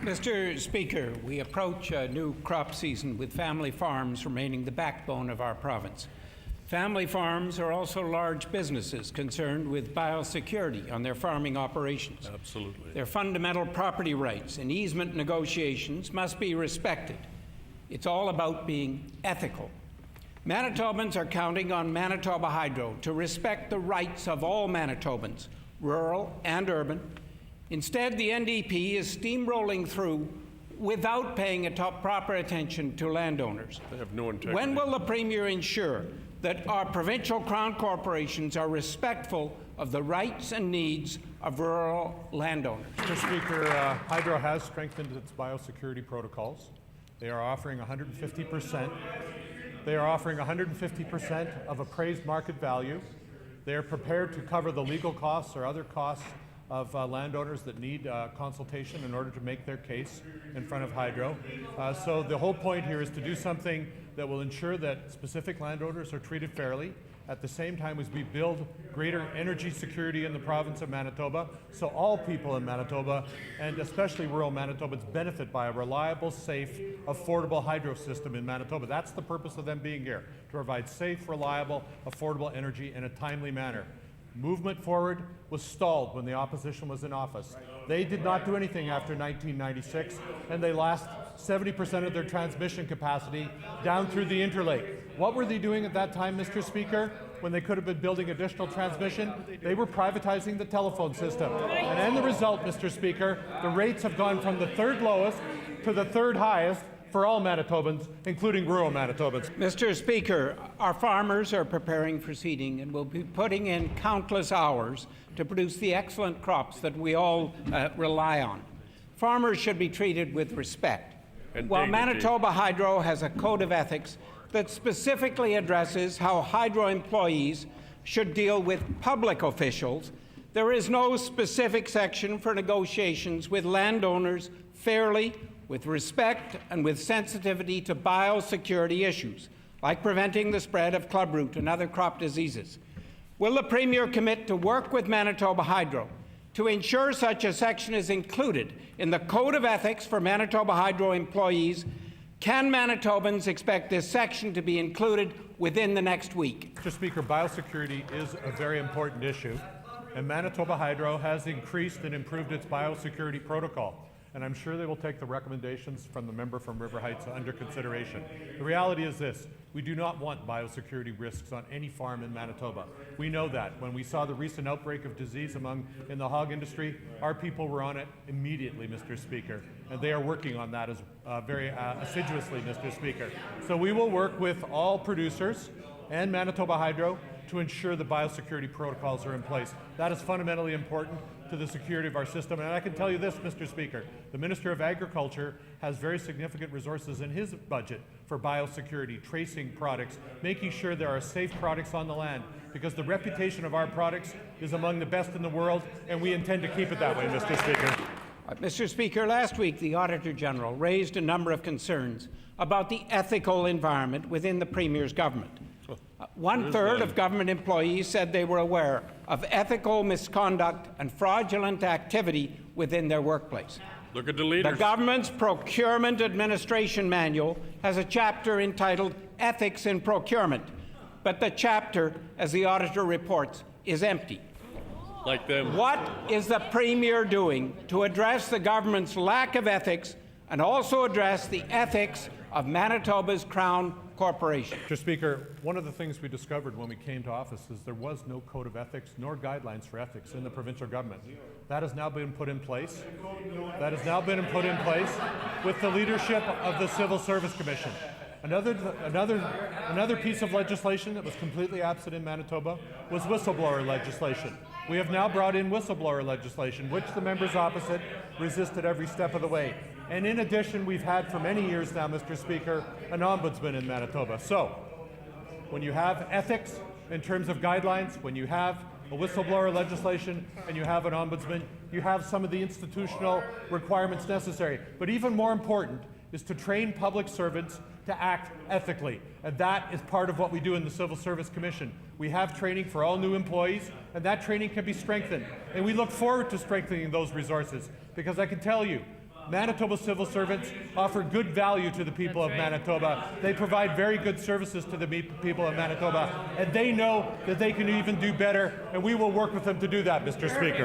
Mr. Speaker, we approach a new crop season with family farms remaining the backbone of our province. Family farms are also large businesses concerned with biosecurity on their farming operations. Absolutely. Their fundamental property rights and easement negotiations must be respected. It's all about being ethical. Manitobans are counting on Manitoba Hydro to respect the rights of all Manitobans, rural and urban. Instead, the NDP is steamrolling through without paying proper attention to landowners. They have no integrity. When will the Premier ensure that our provincial Crown corporations are respectful of the rights and needs of rural landowners? Mr. Speaker, Hydro has strengthened its biosecurity protocols. They are offering 150%. They are offering 150% of appraised market value. They are prepared to cover the legal costs or other costs of landowners that need consultation in order to make their case in front of Hydro. So the whole point here is to do something that will ensure that specific landowners are treated fairly at the same time as we build greater energy security in the province of Manitoba, so all people in Manitoba, and especially rural Manitobans, benefit by a reliable, safe, affordable hydro system in Manitoba. That's the purpose of them being here, to provide safe, reliable, affordable energy in a timely manner. Movement forward was stalled when the opposition was in office. They did not do anything after 1996, and they lost 70% of their transmission capacity down through the Interlake. What were they doing at that time, Mr. Speaker, when they could have been building additional transmission? They were privatizing the telephone system. And as a result, Mr. Speaker, the rates have gone from the third lowest to the third highest for all Manitobans, including rural Manitobans. Mr. Speaker, our farmers are preparing for seeding and will be putting in countless hours to produce the excellent crops that we all rely on. Farmers should be treated with respect. While Manitoba Hydro has a code of ethics that specifically addresses how Hydro employees should deal with public officials, there is no specific section for negotiations with landowners fairly, with respect, and with sensitivity to biosecurity issues, like preventing the spread of clubroot and other crop diseases. Will the Premier commit to work with Manitoba Hydro to ensure such a section is included in the Code of Ethics for Manitoba Hydro employees? Can Manitobans expect this section to be included within the next week? Mr. Speaker, biosecurity is a very important issue, and Manitoba Hydro has increased and improved its biosecurity protocol. And I'm sure they will take the recommendations from the member from River Heights under consideration. The reality is this: we do not want biosecurity risks on any farm in Manitoba. We know that. When we saw the recent outbreak of disease in the hog industry, our people were on it immediately, Mr. Speaker, and they are working on that very assiduously, Mr. Speaker. So we will work with all producers and Manitoba Hydro to ensure the biosecurity protocols are in place. That is fundamentally important to the security of our system. And I can tell you this, Mr. Speaker, the Minister of Agriculture has very significant resources in his budget for biosecurity, tracing products, making sure there are safe products on the land, because the reputation of our products is among the best in the world, and we intend to keep it that way, Mr. Speaker. Mr. Speaker, last week the Auditor General raised a number of concerns about the ethical environment within the Premier's government. One-third of government employees said they were aware of ethical misconduct and fraudulent activity within their workplace. Look at the leaders. The government's Procurement Administration Manual has a chapter entitled Ethics in Procurement, but the chapter, as the auditor reports, is empty. Like them. What is the Premier doing to address the government's lack of ethics and also address the ethics of Manitoba's Crown Corporation? Mr. Speaker, one of the things we discovered when we came to office is there was no code of ethics nor guidelines for ethics in the provincial government. That has now been put in place. That has now been put in place with the leadership of the Civil Service Commission. Another piece of legislation that was completely absent in Manitoba was whistleblower legislation. We have now brought in whistleblower legislation, which the members opposite resisted every step of the way. And in addition, we've had for many years now, Mr. Speaker, an ombudsman in Manitoba. So, when you have ethics in terms of guidelines, when you have a whistleblower legislation, and you have an ombudsman, you have some of the institutional requirements necessary. But even more important is to train public servants to act ethically. And that is part of what we do in the Civil Service Commission. We have training for all new employees, and that training can be strengthened. And we look forward to strengthening those resources, because I can tell you, Manitoba civil servants offer good value to the people of Manitoba. They provide very good services to the people of Manitoba, and they know that they can even do better, and we will work with them to do that, Mr. Speaker.